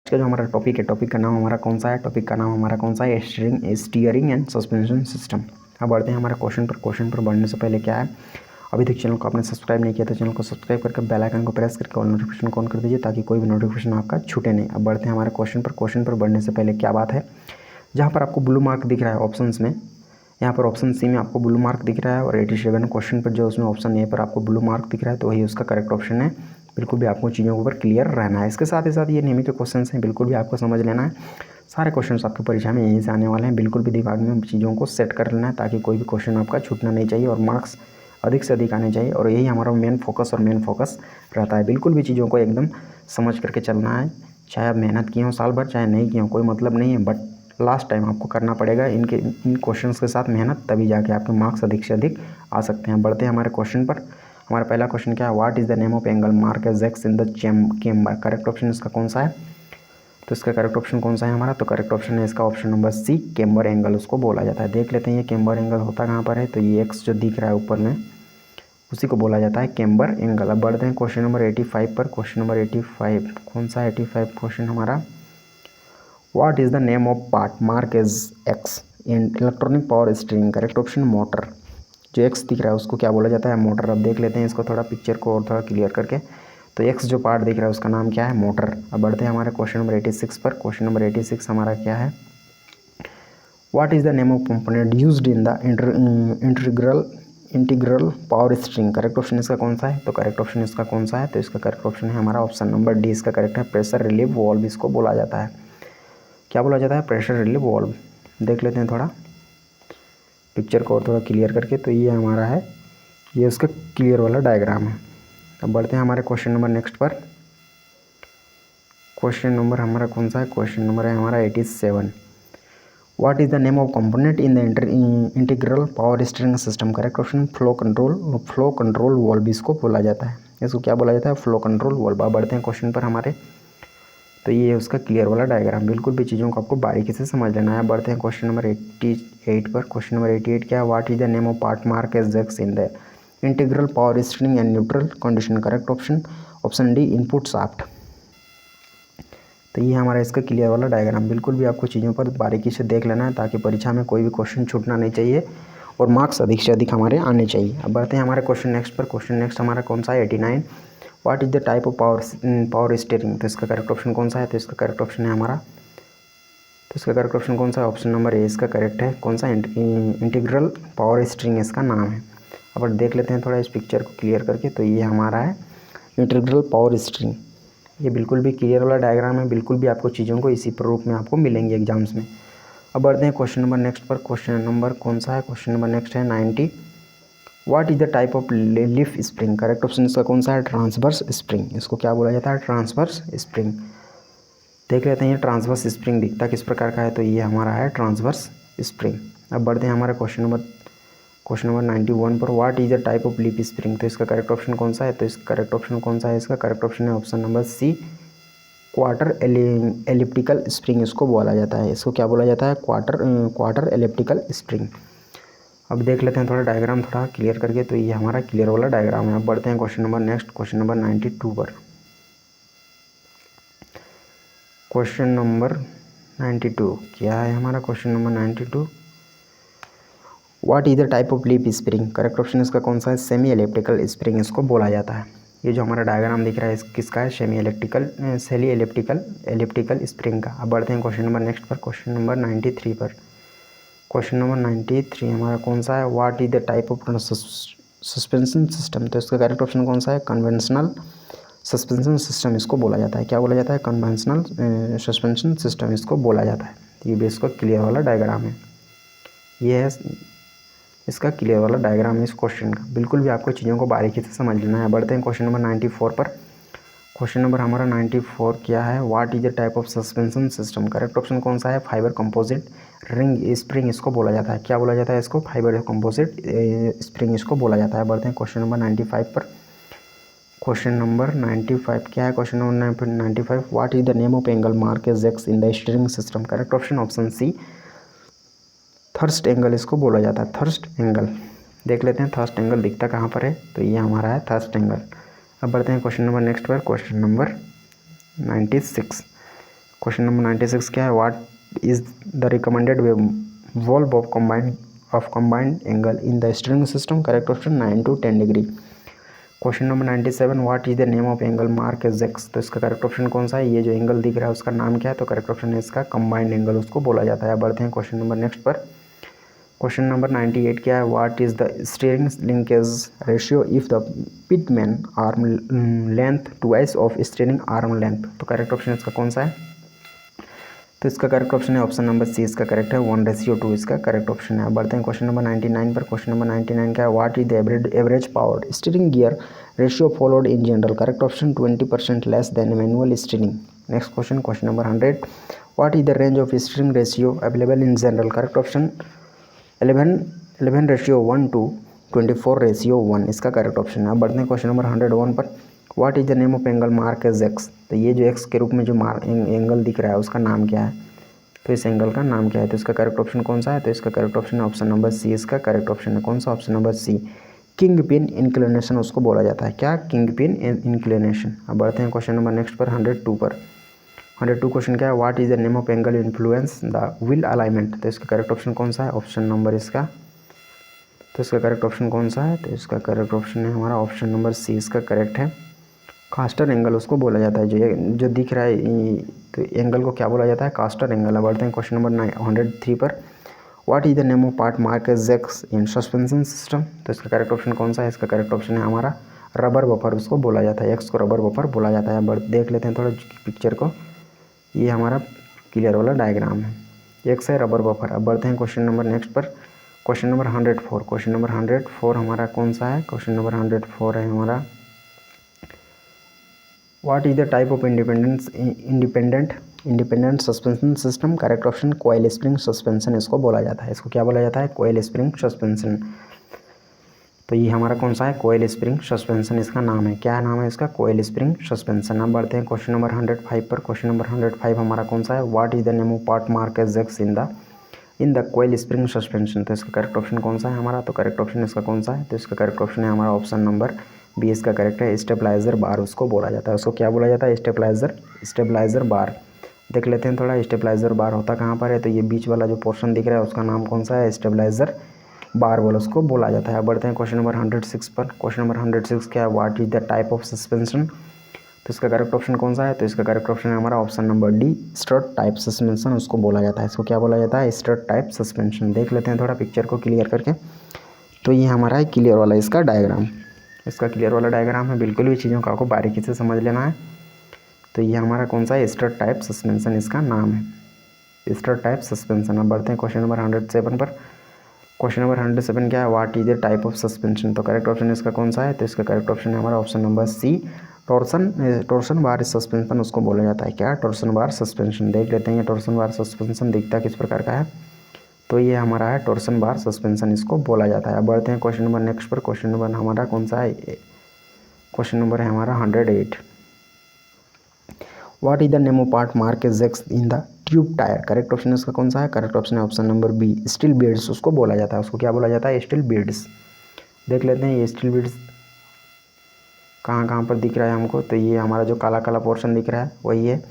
का जो हमारा टॉपिक है, टॉपिक का नाम हमारा कौन सा है, टॉपिक का नाम हमारा कौन सा है, स्टीयरिंग एंड सस्पेंशन सिस्टम। अब बढ़ते हैं हमारे क्वेश्चन पर। क्वेश्चन पर बढ़ने से पहले क्या है, अभी तक चैनल को आपने सब्सक्राइब नहीं किया तो चैनल को सब्सक्राइब करके बेल आइकन को प्रेस करके ऑल नोटिफिकेशन को ऑन कर दीजिए ताकि कोई भी नोटिफिकेशन आपका छूटे नहीं। अब बढ़ते हैं हमारे क्वेश्चन पर। क्वेश्चन पर बढ़ने से पहले क्या बात है, जहाँ पर आपको ब्लू मार्क दिख रहा है ऑप्शंस में, यहाँ पर ऑप्शन सी में आपको ब्लू मार्क दिख रहा है और 87 क्वेश्चन पर जो उसमें ऑप्शन ए पर आपको ब्लू मार्क दिख रहा है तो वही उसका करेक्ट ऑप्शन है। बिल्कुल भी आपको चीज़ों के ऊपर क्लियर रहना है। इसके साथ ही साथ ये नियमित के क्वेश्चन हैं, बिल्कुल भी आपको समझ लेना है। सारे क्वेश्चंस आपकी परीक्षा में यहीं से आने वाले हैं, बिल्कुल भी दिमाग में चीज़ों को सेट कर लेना है ताकि कोई भी क्वेश्चन आपका छूटना नहीं चाहिए और मार्क्स अधिक से अधिक आने चाहिए। और यही हमारा मेन फोकस रहता है। बिल्कुल भी चीज़ों को एकदम समझ करके चलना है, चाहे आप मेहनत किए हो साल भर चाहे नहीं किए हो, कोई मतलब नहीं है, बट लास्ट टाइम आपको करना पड़ेगा इन क्वेश्चंस के साथ मेहनत, तभी जाके आपके मार्क्स अधिक से अधिक आ सकते हैं। बढ़ते हैं हमारे क्वेश्चन पर। हमारा पहला क्वेश्चन क्या है, what is the name of angle mark as X in the camber. Correct option इसका कौन सा है, तो इसका करेक्ट ऑप्शन कौन सा है हमारा, तो करेक्ट ऑप्शन है इसका option number C, camber angle उसको बोला जाता है। देख लेते हैं ये केम्बर एंगल होता कहाँ पर है, तो ये एक्स जो दिख रहा है ऊपर में उसी को बोला जाता है केम्बर एंगल। अब बढ़ते हैं क्वेश्चन नंबर 85 पर। क्वेश्चन नंबर 85 कौन सा 85 क्वेश्चन हमारा, what is the name of part mark as X in electronic power steering. Correct option motor. जो एक्स दिख रहा है उसको क्या बोला जाता है, मोटर। अब देख लेते हैं इसको थोड़ा पिक्चर को और थोड़ा क्लियर करके, तो एक्स जो पार्ट दिख रहा है उसका नाम क्या है, मोटर। अब बढ़ते हैं हमारे क्वेश्चन नंबर 86 पर। क्वेश्चन नंबर 86 हमारा क्या है, what is the name of component used in the integral power string. Correct option इसका कौन सा है, तो करेक्ट ऑप्शन इसका कौन सा है, तो इसका करेक्ट ऑप्शन है हमारा ऑप्शन नंबर डी। इसका करेक्ट है प्रेशर रिलीफ वॉल्व, इसको बोला जाता है। क्या बोला जाता है, प्रेशर रिलीफ वॉल्व। देख लेते हैं थोड़ा पिक्चर को और थोड़ा क्लियर करके, तो ये हमारा है, ये उसका क्लियर वाला डायग्राम है। अब बढ़ते हैं हमारे क्वेश्चन नंबर नेक्स्ट पर। क्वेश्चन नंबर हमारा कौन सा है, क्वेश्चन नंबर है हमारा 87। What is the name of component in the integral power steering system. Correct option flow control valve इसको बोला जाता है। इसको क्या बोला जाता है, फ्लो कंट्रोल वॉल्व। अब बढ़ते हैं क्वेश्चन पर हमारे, तो ये उसका क्लियर वाला डायग्राम। बिल्कुल भी चीज़ों को आपको बारीकी से समझ लेना है। बढ़ते हैं क्वेश्चन नंबर 88 पर। क्वेश्चन नंबर 88 क्या है, what is the name of part mark as X in the integral power steering and neutral condition. Correct option option D, input shaft. तो ये हमारा इसका क्लियर वाला डायग्राम। बिल्कुल भी आपको चीज़ों पर बारीकी से देख लेना है ताकि परीक्षा में कोई भी क्वेश्चन छूटना नहीं चाहिए और मार्क्स अधिक से अधिक हमारे आने चाहिए। अब बढ़ते हैं हमारे क्वेश्चन नेक्स्ट पर। क्वेश्चन नेक्स्ट हमारा कौन सा है, 89। What is the type of power steering. तो इसका करेक्ट ऑप्शन कौन सा है, तो इसका करेक्ट ऑप्शन है हमारा, तो इसका करेक्ट ऑप्शन कौन सा है, ऑप्शन नंबर ए इसका करेक्ट है। कौन सा, इंटीग्रल पावर स्टीयरिंग इसका नाम है। अब देख लेते हैं थोड़ा इस पिक्चर को क्लियर करके, तो ये हमारा है इंटीग्रल पावर स्टीयरिंग। ये बिल्कुल भी क्लियर वाला डायग्राम है। बिल्कुल भी आपको चीज़ों को इसी रूप में आपको मिलेंगे एग्जाम्स में। अब बढ़ते हैं क्वेश्चन नंबर नेक्स्ट पर। क्वेश्चन नंबर कौन सा है, क्वेश्चन नंबर नेक्स्ट है 90। What is the type of leaf spring. Correct option इसका कौन सा है, ट्रांसवर्स स्प्रिंग। इसको क्या बोला जाता है, ट्रांसवर्स स्प्रिंग। देख लेते हैं ये ट्रांसवर्स स्प्रिंग दिखता किस प्रकार का है, तो ये हमारा है ट्रांसवर्स स्प्रिंग। अब बढ़ते हैं हमारा क्वेश्चन नंबर 91 पर। What is the type of leaf spring. तो इसका करेक्ट ऑप्शन कौन सा है, तो इसका करेक्ट ऑप्शन कौन सा है, इसका करेक्ट ऑप्शन है option number C, quarter elliptical spring इसको बोला जाता है। इसको क्या बोला जाता है, क्वार्टर एलिप्टिकल स्प्रिंग। अब देख लेते हैं थोड़ा डायग्राम थोड़ा क्लियर करके, तो ये हमारा क्लियर वाला डायग्राम है। अब बढ़ते हैं question number next, question number 92 पर। क्वेश्चन नंबर 92 क्या है हमारा, question number 92, what is the type of leaf spring. Correct option इसका कौन सा है, सेमी एलिप्टिकल स्प्रिंग इसको बोला जाता है। ये जो हमारा डायग्राम दिख रहा है किसका है, सेमी एलिप्टिकल स्प्रिंग का। अब बढ़ते हैं क्वेश्चन नंबर नेक्स्ट पर। क्वेश्चन नंबर 93 पर। क्वेश्चन नंबर 93 हमारा कौन सा है, what is the type of suspension system. तो इसका करेक्ट ऑप्शन कौन सा है, कन्वेंशनल सस्पेंशन सिस्टम इसको बोला जाता है। क्या बोला जाता है, कन्वेंशनल सस्पेंशन सिस्टम इसको बोला जाता है। ये भी इसका क्लियर वाला डायग्राम है। ये है इसका क्लियर वाला डायग्राम है इस क्वेश्चन का। बिल्कुल भी आपको चीज़ों को बारीकी से समझ लेना है। बढ़ते हैं क्वेश्चन नंबर 94 पर। क्वेश्चन नंबर हमारा 94 क्या है, what is the type of suspension system. Correct option कौन सा है, फाइबर कंपोजिट रिंग स्प्रिंग इसको बोला जाता है। क्या बोला जाता है इसको, फाइबर कंपोजिट स्प्रिंग इसको बोला जाता है। बढ़ते हैं क्वेश्चन नंबर 95 पर। क्वेश्चन नंबर 95 क्या है, question number 95, what is the name of angle mark as X in the steering system. Correct option option C, thrust angle इसको बोला जाता है, थर्स्ट एंगल। देख लेते हैं थर्स्ट एंगल दिखता कहाँ पर है, तो ये हमारा है थर्स्ट एंगल। अब बढ़ते हैं क्वेश्चन नंबर नेक्स्ट पर। Question number 96। क्वेश्चन नंबर 96 क्या है, what is the recommended value of combined angle in the steering system, correct option 9 to 10 degree. Question number 97, what is the name of angle mark as X, तो इसका correct option कौन सा है, ये जो angle दिख रहा है उसका नाम क्या है, तो करेक्ट ऑप्शन है इसका कंबाइंड एंगल उसको बोला जाता है। बढ़ते हैं क्वेश्चन नंबर नेक्स्ट पर। क्वेश्चन नंबर 98 क्या है, what is the steering linkage ratio if the Pitman arm length twice of steering arm length, तो करेक्ट ऑप्शन इसका कौन सा है, तो इसका करेक्ट ऑप्शन है ऑप्शन नंबर सी, इसका करेक्ट है 1:2 इसका करेक्ट ऑप्शन है। बढ़ते हैं क्वेश्चन नंबर 99 पर। क्वेश्चन नंबर 99 क्या है, what is the average power steering gear ratio followed in general, correct option 20% less than manual steering. Next question, question number 100, what is the range of steering ratio available in general, correct option 11:1 to 24:1 इसका correct option है। अब बढ़ते हैं question number 101 पर। What is the name of angle mark as X, तो ये जो x के रूप में जो एंगल दिख रहा है उसका नाम क्या है, तो इस एंगल का नाम क्या है, तो इसका करेक्ट ऑप्शन कौन सा है, तो इसका करेक्ट ऑप्शन है ऑप्शन नंबर सी, इसका करेक्ट ऑप्शन है कौन सा, option number C, king pin inclination उसको बोला जाता है, क्या, किंग पिन इंक्लिनेशन। अब बढ़ते हैं क्वेश्चन नंबर नेक्स्ट पर 102 पर। 102 क्वेश्चन क्या है, what is the name of angle influence the wheel alignment, तो इसका करेक्ट ऑप्शन कौन सा है, ऑप्शन नंबर इसका, तो इसका करेक्ट ऑप्शन कौन सा है, तो इसका करेक्ट ऑप्शन है हमारा ऑप्शन नंबर सी, इसका करेक्ट है कास्टर एंगल उसको बोला जाता है। जो दिख रहा है तो एंगल को क्या बोला जाता है, कास्टर एंगल। अब बढ़ते हैं क्वेश्चन नंबर 103 पर। What is the name of part mark as X in suspension system, तो इसका करेक्ट ऑप्शन कौन सा है, इसका करेक्ट ऑप्शन है हमारा रबर बफर उसको बोला जाता है, एक्स को रबर बफर बोला जाता है। अब देख लेते हैं थोड़ा पिक्चर को, ये हमारा क्लियर वाला डायग्राम है, एक्स है रबर बफर। अब बढ़ते हैं क्वेश्चन नंबर नेक्स्ट पर। Question number 104। क्वेश्चन नंबर 104 हमारा कौन सा है, क्वेश्चन नंबर 104 है हमारा what is the type of independent suspension system, correct option coil spring suspension इसको बोला जाता है, इसको क्या बोला जाता है, कोयल स्प्रिंग सस्पेंशन। तो ये हमारा कौन सा है, कोयल स्प्रिंग सस्पेंशन इसका नाम है, क्या नाम है इसका, कोयल स्प्रिंग सस्पेंशन। अब बढ़ते हैं क्वेश्चन नंबर 105 पर। क्वेश्चन नंबर 105 हमारा कौन सा है, what is the name of part mark as X in the coil spring suspension, तो इसका करेक्ट ऑप्शन कौन सा है हमारा, तो करेक्ट ऑप्शन इसका कौन सा है, तो इसका करेक्ट ऑप्शन है हमारा ऑप्शन नंबर बी, इसका करेक्ट है स्टेबलाइजर बार उसको बोला जाता है, उसको क्या बोला जाता है, स्टेबलाइजर बार। देख लेते हैं थोड़ा स्टेबलाइजर बार होता कहाँ पर है, तो ये बीच वाला जो पोर्शन दिख रहा है उसका नाम कौन सा है, स्टेबलाइजर बार बोला उसको बोला जाता है। अब बढ़ते हैं क्वेश्चन नंबर 106 पर। क्वेश्चन नंबर 106 क्या है, what is the type of suspension, तो इसका करेक्ट ऑप्शन कौन सा है, तो इसका करेक्ट ऑप्शन है हमारा option number D, strut type suspension उसको बोला जाता है, इसको क्या बोला जाता है, स्ट्रट टाइप सस्पेंशन। देख लेते हैं थोड़ा पिक्चर को क्लियर करके, तो ये हमारा है क्लियर वाला इसका डायग्राम, इसका क्लियर वाला डायग्राम है, बिल्कुल भी चीज़ों का आपको बारीकी से समझ लेना है। तो ये हमारा कौन सा है, स्ट्रट टाइप सस्पेंशन इसका नाम है, स्ट्रट टाइप सस्पेंशन। अब बढ़ते हैं क्वेश्चन नंबर 107 पर। क्वेश्चन नंबर 107 क्या है, what is the type of suspension, तो करेक्ट ऑप्शन इसका कौन सा है, तो इसका करेक्ट ऑप्शन है हमारा ऑप्शन नंबर सी, टॉर्सन बार सस्पेंशन उसको बोला जाता है, क्या, टॉर्सन बार सस्पेंशन। देख लेते हैं ये टॉर्सन बार सस्पेंशन दिखता किस प्रकार का है, तो ये हमारा है टॉर्सन बार सस्पेंशन इसको बोला जाता है। अब बढ़ते हैं क्वेश्चन नंबर नेक्स्ट पर। क्वेश्चन नंबर हमारा कौन सा है, क्वेश्चन नंबर है हमारा 108। What is the name of part mark as X in the tube tyre, correct option इसका कौन सा है, करेक्ट ऑप्शन है option number B, steel beads उसको बोला जाता है, उसको क्या बोला जाता है, स्टील बीड्स। देख लेते हैं ये स्टील बीड्स कहाँ पर दिख रहा है हमको, तो ये हमारा जो काला काला पोर्शन दिख रहा है वही है।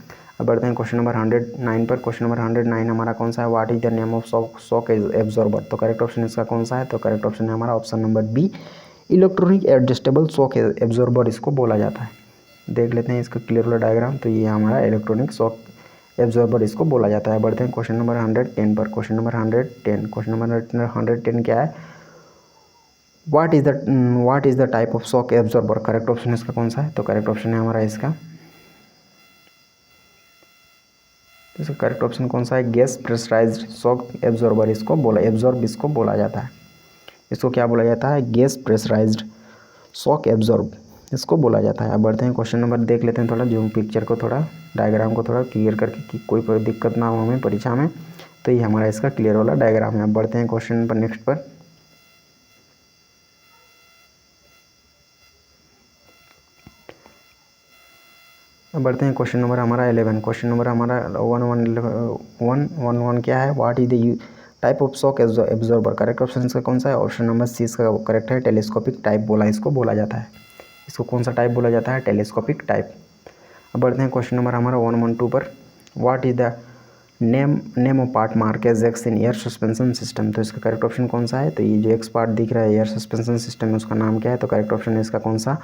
अब बढ़ते हैं क्वेश्चन नंबर 109 पर। क्वेश्चन नंबर 109 हमारा कौन सा है, what is the name of shock absorber, तो करेक्ट ऑप्शन इसका कौन सा है, तो करेक्ट ऑप्शन है हमारा option number B, electronic adjustable shock absorber इसको बोला जाता है। देख लेते हैं इसका क्लियर वाला डायग्राम, तो ये हमारा इलेक्ट्रॉनिक शॉक एब्जॉर्बर इसको बोला जाता है। बढ़ते हैं क्वेश्चन नंबर 110 पर। क्वेश्चन नंबर 110, क्वेश्चन नंबर 110 क्या है, what is the type of shock absorber, correct option इसका कौन सा है, तो करेक्ट ऑप्शन है हमारा इसका करेक्ट ऑप्शन कौन सा है, गैस प्रेशराइज्ड शॉक एब्जॉर्बर इसको बोला जाता है, इसको क्या बोला जाता है, गैस प्रेशराइज्ड शॉक एब्जॉर्ब इसको बोला जाता है। अब बढ़ते हैं क्वेश्चन नंबर देख लेते हैं थोड़ा, जो पिक्चर को थोड़ा डायग्राम को थोड़ा क्लियर करके कि कोई दिक्कत ना हो हमें परीक्षा में, तो ये हमारा इसका क्लियर वाला डायग्राम है। अब बढ़ते हैं क्वेश्चन नंबर नेक्स्ट पर। अब बढ़ते हैं क्वेश्चन नंबर हमारा 11। क्वेश्चन नंबर हमारा 111 क्या है, what is the type of shock absorber, correct option इसका कौन सा है, ऑप्शन नंबर सी इसका करेक्ट है, टेलीस्कोपिक टाइप इसको बोला जाता है, इसको कौन सा टाइप बोला जाता है, टेलीस्कोपिक टाइप। अब बढ़ते हैं क्वेश्चन नंबर हमारा 112 पर। What is the name of part mark as X in air suspension system. तो इसका करेक्ट ऑप्शन कौन सा है, तो ये जो एक्स पार्ट दिख रहा है एयर सस्पेंशन सिस्टम में उसका नाम क्या है, तो करेक्ट ऑप्शन है इसका कौन सा,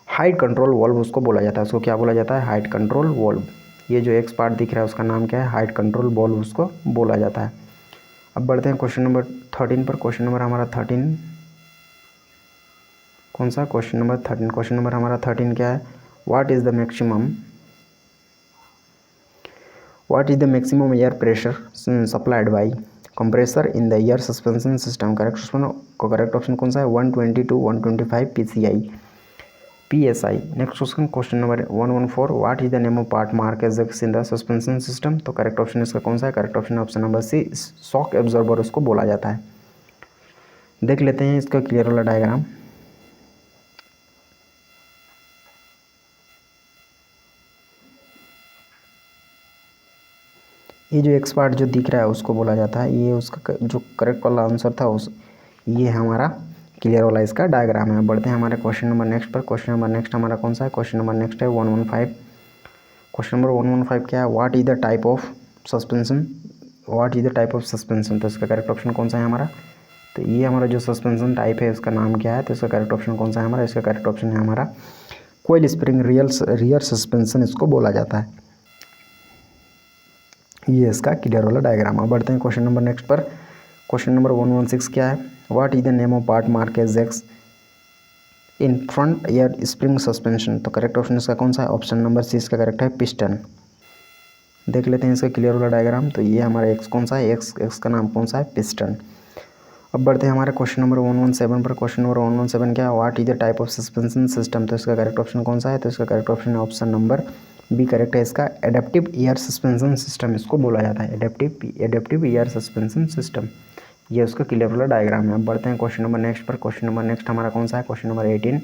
हाइट कंट्रोल वॉल्व उसको बोला जाता है। उसको क्या बोला जाता है, हाइट कंट्रोल वॉल्व। ये जो एक्स पार्ट दिख रहा है उसका नाम क्या है, हाइट कंट्रोल वॉल्व उसको बोला जाता है। अब बढ़ते हैं क्वेश्चन नंबर 13 पर। क्वेश्चन नंबर हमारा 13 कौन सा, क्वेश्चन नंबर 13। क्वेश्चन नंबर हमारा 13 क्या है, what is the maximum air pressure supplied by compressor in the air suspension system. Correct option कौन सा है, 120 to 125 PSI। Next question, question number 114, what is the name of part mark as X in the suspension system. तो correct option इसका कौन सा है, correct option option number C, shock absorber उसको बोला जाता है। देख लेते हैं इसका क्लियर वाला डायग्राम। ये जो एक्स पार्ट जो दिख रहा है उसको बोला जाता है, ये उसका जो करेक्ट वाला आंसर था उस, ये हमारा क्लियर वाला इसका डायग्राम है। बढ़ते हैं हमारे क्वेश्चन नंबर नेक्स्ट पर। क्वेश्चन नंबर नेक्स्ट हमारा कौन सा है, क्वेश्चन नंबर नेक्स्ट है 115। क्वेश्चन नंबर 115 क्या है, what is the type of suspension, what is the type of suspension. तो इसका करेक्ट ऑप्शन कौन सा है हमारा, तो ये हमारा जो सस्पेंशन टाइप है उसका नाम क्या है, तो इसका करेक्ट ऑप्शन कौन सा है हमारा, इसका करेक्ट ऑप्शन है हमारा कोइल स्प्रिंग रियर सस्पेंशन इसको बोला जाता है। ये इसका क्लियर वाला डायग्राम है। बढ़ते हैं क्वेश्चन नंबर नेक्स्ट पर। क्वेश्चन नंबर 116 क्या है, what is the name of part mark as X in front air spring suspension. तो करेक्ट ऑप्शन इसका कौन सा है, ऑप्शन नंबर सी इसका करेक्ट है पिस्टन। देख लेते हैं इसका क्लियर वाला डायग्राम। तो ये हमारा एक्स कौन सा है, एक्स का नाम कौन सा है, पिस्टन। अब बढ़ते हैं हमारे क्वेश्चन नंबर 117 पर। क्वेश्चन नंबर 117 क्या है, what is the type of suspension system. तो इसका करेक्ट ऑप्शन कौन सा है, तो इसका करेक्ट ऑप्शन है ऑप्शन नंबर बी करेक्ट है इसका, एडेप्टिव एयर सस्पेंशन सिस्टम इसको बोला जाता है, एडेप्टिव एयर सस्पेंशन सिस्टम। ये उसका क्लियर वाला डायग्राम है। अब बढ़ते हैं क्वेश्चन नंबर नेक्स्ट पर। क्वेश्चन नंबर नेक्स्ट हमारा कौन सा है, question number 118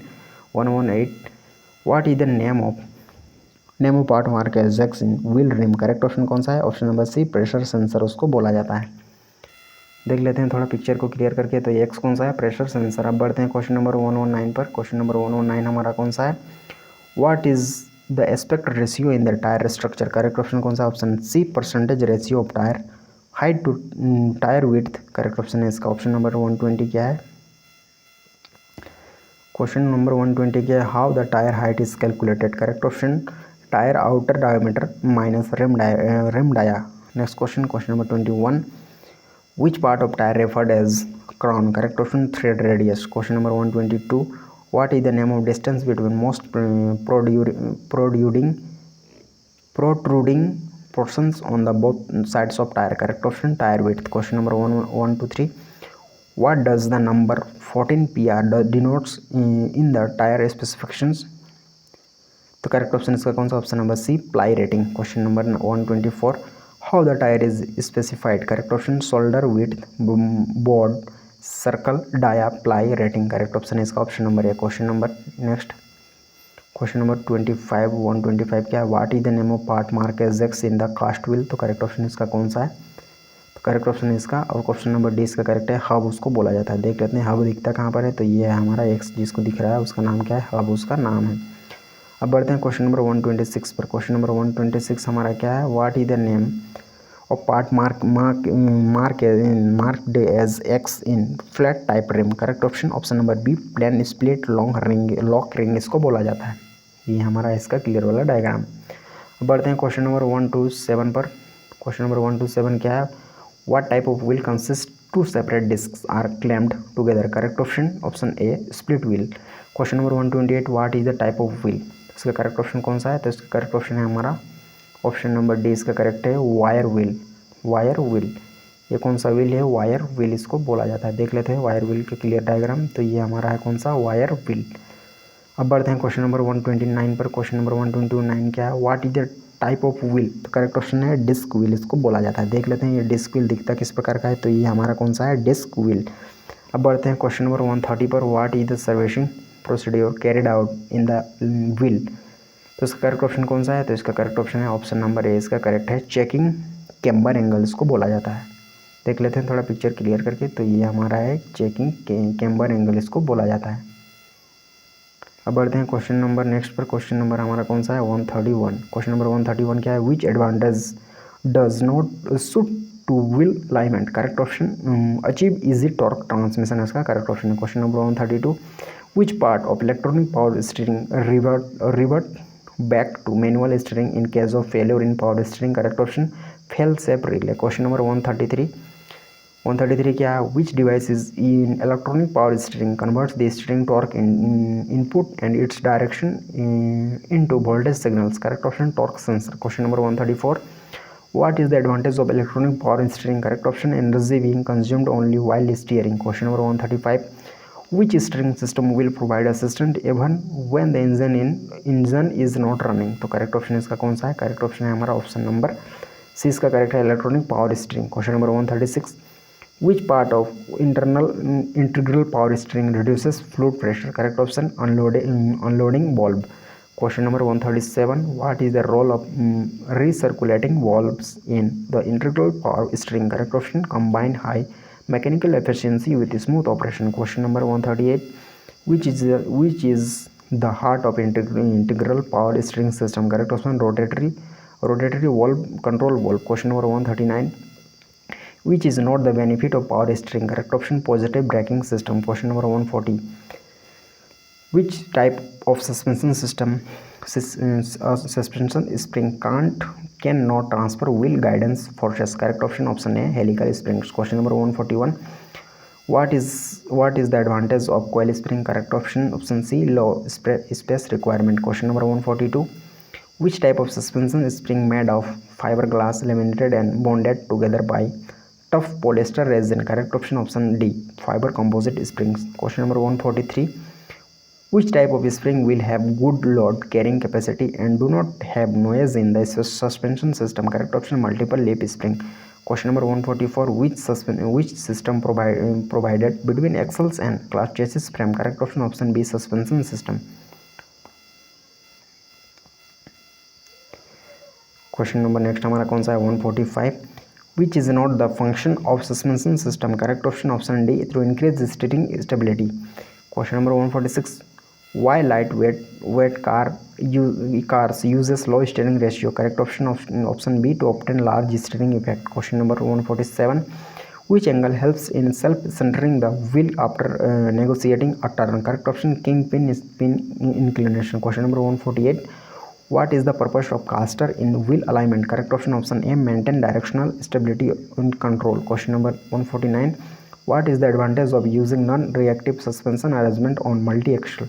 what is the name of part mark as X in wheel rim. Correct option कौन सा है, option number C pressure sensor उसको बोला जाता है। देख लेते हैं थोड़ा पिक्चर को क्लियर करके। तो ये एक्स कौन सा है, प्रेशर सेंसर। अब बढ़ते हैं क्वेश्चन नंबर 119 पर। क्वेश्चन नंबर 119 हमारा कौन सा है, what is the aspect ratio in the tyre structure. Correct option कौन सा, option C percentage ratio of tyre height to tyre width. Correct option है इसका ऑप्शन नंबर 120 क्या है, क्वेश्चन नंबर 120 क्या है, how the tyre height is calculated. Correct option tyre outer diameter minus rim dia. Next question, question number 21 which part of tire referred as crown. Correct option thread radius. Question number 122 what is the name of distance between most protruding portions on the both sides of tire. Correct option tire width. Question number 123 what does the number 14 PR denotes in the tire specifications. तो correct option इसका कौन सा, option number C ply rating. Question number 124 how the tyre is specified. Correct option shoulder width board circle dia ply rating. Correct option है इसका option number A. Question number next, question number 25 125 क्या है, what is the name of part mark as X in the cast wheel. तो correct option इसका कौन सा है, तो करेक्ट ऑप्शन है इसका, और क्वेश्चन नंबर डी इसका करेक्ट है हब उसको बोला जाता है। देख लेते हैं हब दिखता कहाँ पर है, तो ये है हमारा एक्स जिसको दिख रहा है उसका नाम क्या है, हब उसका नाम है। अब बढ़ते हैं क्वेश्चन नंबर 126 पर। क्वेश्चन नंबर 126 हमारा क्या है, what is the name of part marked as X in flat type rim. Correct option option number B plain split lock ring इसको बोला जाता है। ये हमारा इसका क्लियर वाला डायग्राम। अब बढ़ते हैं क्वेश्चन नंबर 127 पर। क्वेश्चन नंबर 127 क्या है, what type of wheel consist two separate discs are clamped together. Correct option option A split wheel. Question number 128 what is the type of wheel. इसका correct option कौन सा है, तो इसका correct option है हमारा ऑप्शन नंबर डी इसका correct है वायर व्हील। ये कौन सा व्हील है, वायर व्हील इसको बोला जाता है। देख लेते हैं वायर व्हील के क्लियर डायग्राम। तो ये हमारा है कौन सा, वायर व्हील। अब बढ़ते हैं क्वेश्चन नंबर 129 पर। क्वेश्चन नंबर 129 क्या है, what is the type of wheel. तो करेक्ट ऑप्शन है डिस्क व्हील इसको बोला जाता है। देख लेते हैं ये डिस्क व्हील दिखता किस प्रकार का है, तो ये हमारा कौन सा है, डिस्क व्हील। अब बढ़ते हैं क्वेश्चन नंबर 130 पर, what is the servicing procedure carried out in the wheel. तो इसका करेक्ट ऑप्शन कौन सा है, तो इसका करेक्ट ऑप्शन है ऑप्शन नंबर ए इसका करेक्ट है चेकिंग कैम्बर एंगल इसको बोला जाता है। देख लेते हैं थोड़ा पिक्चर क्लियर करके। तो ये हमारा है चेकिंग कैम्बर एंगल इसको बोला जाता है। अब बढ़ते हैं क्वेश्चन नंबर नेक्स्ट पर। क्वेश्चन नंबर हमारा कौन सा है? 131। क्वेश्चन नंबर 131 क्या है? Which advantage does not suit to wheel alignment? Correct option achieve easy torque transmission इसका करेक्ट ऑप्शन है। Question number 132 which part of electronic power steering revert back to manual steering in case of failure in power steering? Correct option fail safe relay. Question number 133 क्या? which device is in electronic power steering converts the steering torque input and its direction into voltage signals? Correct option torque sensor. Question number 134 what is the advantage of electronic power steering? Correct option energy being consumed only while steering. Question number 135 which steering system will provide assistance even when the engine is not running? तो correct option इसका कौन सा है? Correct option है हमारा option number C इसका correct है, electronic power steering. Question number 136 which part of integral power steering reduces fluid pressure? Correct option unloading valve. Question number 137 what is the role of recirculating valves in the integral power steering? Correct option combine high mechanical efficiency with smooth operation. Question number 138 which is the heart of integral power steering system? Correct option rotatory valve control valve. Question number 139 which is not the benefit of power steering? Correct option positive braking system. Question number 140 which type of suspension spring cannot transfer wheel guidance forces? Correct option A helical springs. Question number 141 what is the advantage of coil spring? Correct option C low space requirement. Question number 142 which type of suspension spring made of fiberglass laminated and bonded together by tough polyester resin? Correct option D fiber composite springs. Question number 143 which type of spring will have good load carrying capacity and do not have noise in the suspension system? Correct option multiple leaf spring. Question number 144 which system provided between axles and clutch chassis frame? Correct option B suspension system. Question number next हमारा कौन सा है? 145 which is not the function of suspension system? Correct option D through increase steering stability. Question number 146 why light weight cars uses low steering ratio? Correct option B to obtain large steering effect. Question number 147 which angle helps in self centering the wheel after negotiating a turn? Correct option kingpin spin inclination. Question number 148 what is the purpose of caster in wheel alignment? Correct option A maintain directional stability and control. Question number 149 what is the advantage of using non-reactive suspension arrangement on multi-axle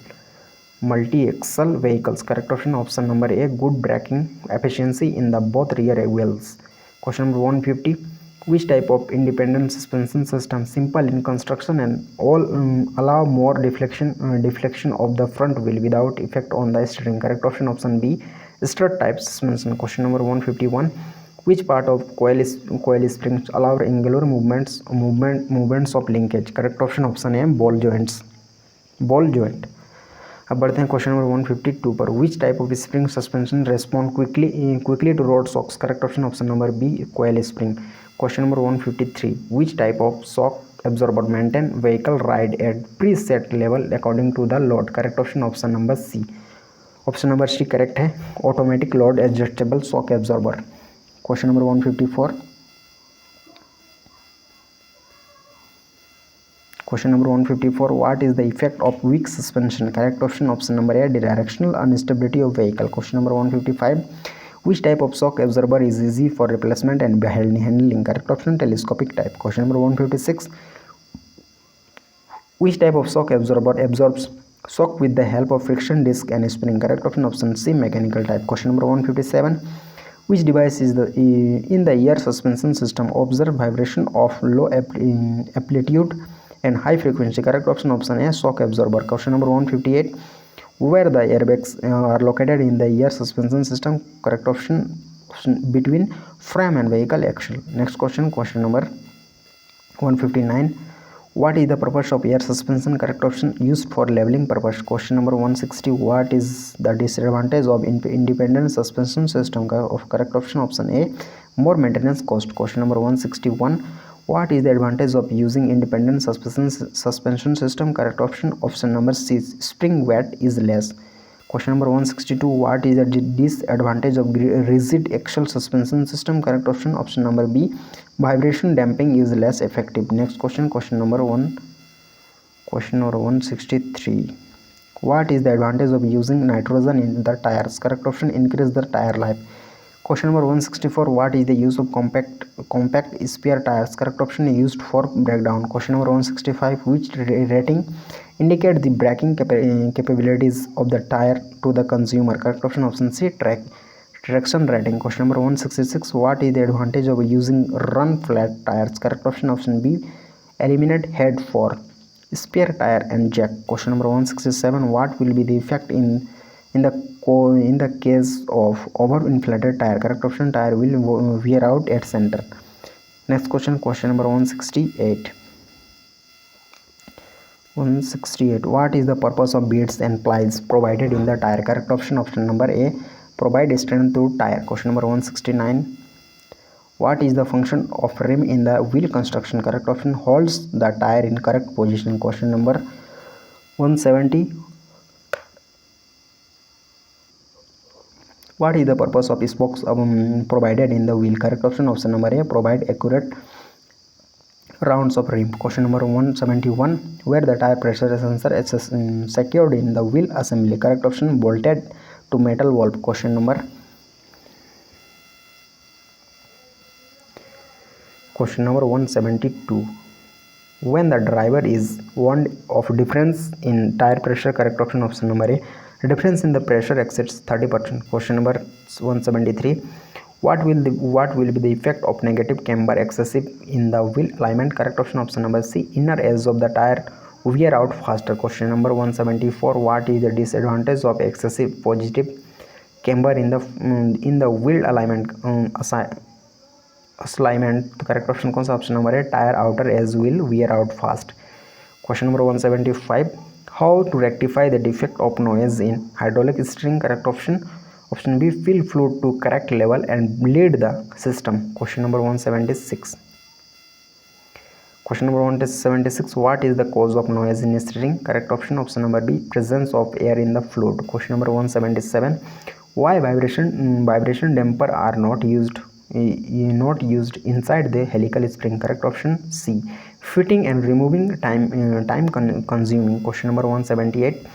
vehicles? Correct option number A good braking efficiency in the both rear wheels. Question number 150 which type of independent suspension system simple in construction and all allow more deflection of the front wheel without effect on the steering? Correct option B strut type suspension. Question number 151 which part of coil springs allow angular movements of linkage? Correct option A ball joint. अब बढ़ते हैं question number 152 पर which type of spring suspension respond quickly to road shocks? Correct option number B coil spring. Question number 153 which type of shock absorber maintain vehicle ride at preset level according to the load? Correct option number C. Option number C correct है automatic load adjustable shock absorber. Question number 154 Question number 154 what is the effect of weak suspension? Correct option number A directional instability of vehicle. Question number 155 which type of shock absorber is easy for replacement and handling? Correct option telescopic type. Question number 156 which type of shock absorber absorbs shock with the help of friction disc and spring? Correct option C mechanical type. Question number 157 which device is in the air suspension system observe vibration of low amplitude and high frequency? Correct option A shock absorber. Question number 158 where the airbags are located in the air suspension system? Correct option between frame and vehicle axle. Next question number 159 what is the purpose of air suspension? Correct option used for leveling purpose. Question number 160 what is the disadvantage of independent suspension system? Of correct option A more maintenance cost. Question number 161 What is the advantage of using independent suspension system? Correct option number C, spring weight is less. Question number 162, what is the disadvantage of rigid axial suspension system? Correct option number B, vibration damping is less effective. Next question number 163, what is the advantage of using nitrogen in the tires? Correct option, increase the tire life. Question number 164, what is the use of compact spare tires? Correct option, used for breakdown. Question number 165, which rating indicate the braking capabilities of the tire to the consumer? Correct option C, traction rating. Question number 166, what is the advantage of using run flat tires? Correct option B, eliminate head for spare tire and jack. Question number 167, what will be the effect in the case of overinflated tire? Correct option, tire will wear out at center. Next question number 168, what is the purpose of beads and plies provided in the tire? Correct option number A, provide strength to tire. Question number 169, what is the function of rim in the wheel construction? Correct option, holds the tire in correct position. Question number 170, what is the purpose of spokes provided in the wheel? Correct option number A, provide accurate rounds of rim. Question number 171, where the tire pressure sensor is secured in the wheel assembly? Correct option, bolted to metal valve. Question number 172, when the driver is warned of difference in tire pressure? Correct option number A, difference in the pressure exceeds 30%. Question number 173, what will be the effect of negative camber excessive in the wheel alignment? Correct option number C, inner edge of the tire wear out faster. Question number 174, what is the disadvantage of excessive positive camber in the wheel alignment? Correct option कौन सा? Option number है, tyre outer edge will wear out fast. Question number 175, how to rectify the defect of noise in hydraulic steering? Correct option B, fill fluid to correct level and bleed the system. Question number 176, question number 176, what is the cause of noise in steering? Correct option number B, presence of air in the fluid. Question number 177, why vibration damper are not used inside the helical spring? Correct option C, fitting and removing time consuming. Question number 178,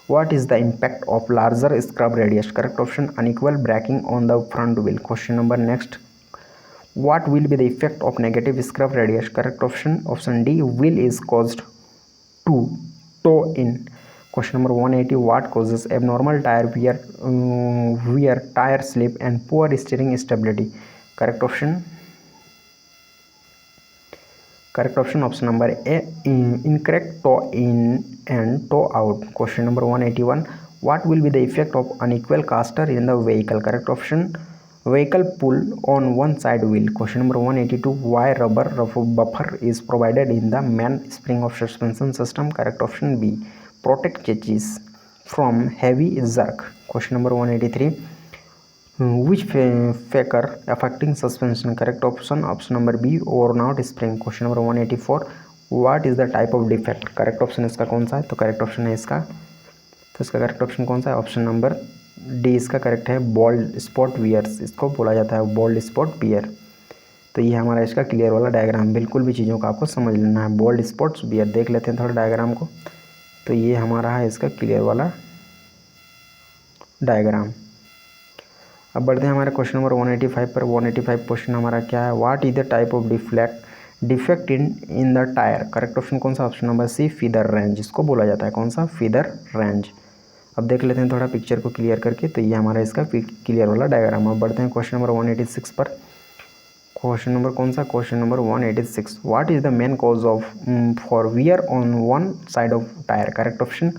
what is the impact of larger scrub radius? Correct option, unequal braking on the front wheel. Question number next, what will be the effect of negative scrub radius? Correct option D, wheel is caused to toe in. Question number 180, what causes abnormal tire wear, tire slip and poor steering stability? Correct option option number A, incorrect toe in and toe out. Question number 181, what will be the effect of unequal caster in the vehicle? Correct option, vehicle pull on one side wheel. Question number 182, why rubber buffer is provided in the main spring of suspension system? Correct option B, protect chassis from heavy jerk. Question number 183, which factor affecting suspension? Correct option number B, worn out spring. Question number 184, what is the type of defect? Correct option इसका कौन सा है? तो correct option है इसका, तो इसका correct option कौन सा है? ऑप्शन नंबर डी इसका करेक्ट है, बोल्ड स्पॉट वियर्स इसको बोला जाता है, बोल्ड स्पॉट वियर. तो ये हमारा इसका क्लियर वाला डायग्राम, बिल्कुल भी चीज़ों का आपको समझ लेना है. बोल्ड स्पॉट्स वियर, देख लेते हैं थोड़ा डायग्राम को. तो ये हमारा है इसका क्लियर वाला डायग्राम. अब बढ़ते हैं हमारे क्वेश्चन नंबर 185 पर. 185 क्वेश्चन हमारा क्या है? What is the type of defect in the tyre? Correct option कौन सा? Option number C, feather range इसको बोला जाता है. कौन सा? Feather range. अब देख लेते हैं थोड़ा पिक्चर को क्लियर करके. तो ये हमारा इसका क्लियर वाला डायग्राम. अब बढ़ते हैं क्वेश्चन नंबर 186 पर. क्वेश्चन नंबर कौन सा? Question number 186, what is the main cause of for wear on one side of tyre? Correct option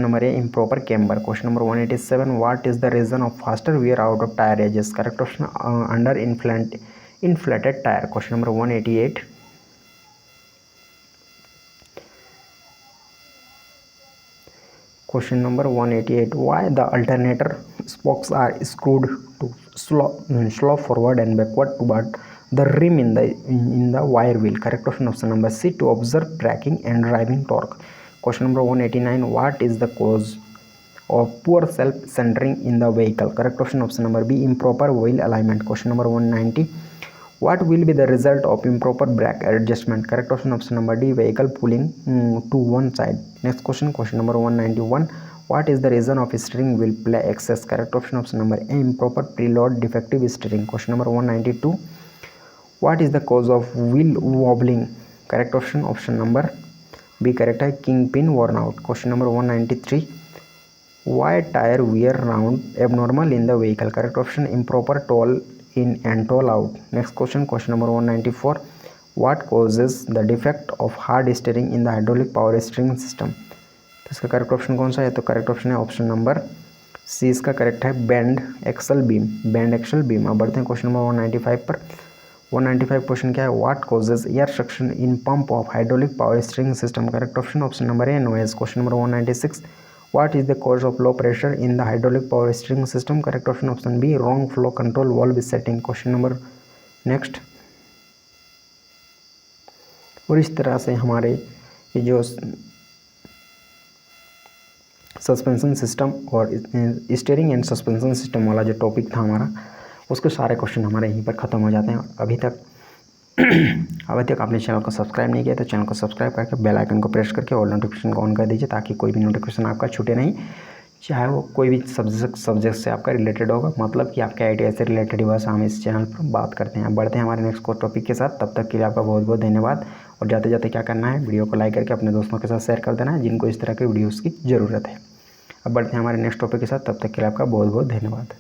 number A, improper camber. Question number 187, what is the reason of faster wear out of tire edges? Correct option under inflated tire. Question number 188, question number 188, why the alternator spokes are screwed to slope forward and backward toward the rim in the wire wheel. Correct option option number C, to observe braking and driving torque. Question number 189, what is the cause of poor self centering in the vehicle? Correct option option number B, improper wheel alignment. Question number 190, what will be the result of improper brake adjustment? Correct option option number D, vehicle pulling to one side. Next question, question number 191, what is the reason of steering wheel play excess? Correct option option number A, improper preload, defective steering. Question number 192, what is the cause of wheel wobbling? Correct option option number B correct है, kingpin worn out. Question number 193, why tire wear round abnormal in the vehicle? Correct option, improper toll in and toll out. Next question, question number 194, what causes the defect of hard steering in the hydraulic power steering system? तो इसका correct option कौन सा है? तो correct option है option number C, इसका correct है bend axle beam, bend axle beam. अब बढ़ते हैं क्वेश्चन नंबर 195 पर। 195 क्वेश्चन क्या है? What causes air suction in pump of hydraulic power steering system? Correct option option number A, noise. Question number 196, what is the cause of low pressure in the hydraulic power steering system? Correct option option B, wrong flow control valve setting. Question number next. और इस तरह से हमारे ये जो suspension system और steering and suspension system वाला जो टॉपिक था हमारा, उसके सारे क्वेश्चन हमारे यहीं पर ख़त्म हो जाते हैं। अभी तक आपने चैनल को सब्सक्राइब नहीं किया तो चैनल को सब्सक्राइब करके बेल आइकन को प्रेस करके ऑल नोटिफिकेशन को ऑन कर दीजिए, ताकि कोई भी नोटिफिकेशन आपका छूटे नहीं, चाहे वो कोई भी सब्जेक्ट से आपका रिलेटेड होगा, मतलब कि आपके ITI से रिलेटेड ही बस हम इस चैनल पर बात करते हैं। अब बढ़ते हैं हमारे नेक्स्ट टॉपिक के साथ। तब तक के लिए आपका बहुत बहुत धन्यवाद। और जाते जाते क्या करना है, वीडियो को लाइक करके अपने दोस्तों के साथ शेयर कर देना है जिनको इस तरह के वीडियोज़ की ज़रूरत है। अब बढ़ते हैं हमारे नेक्स्ट टॉपिक के साथ। तब तक के लिए आपका बहुत बहुत धन्यवाद।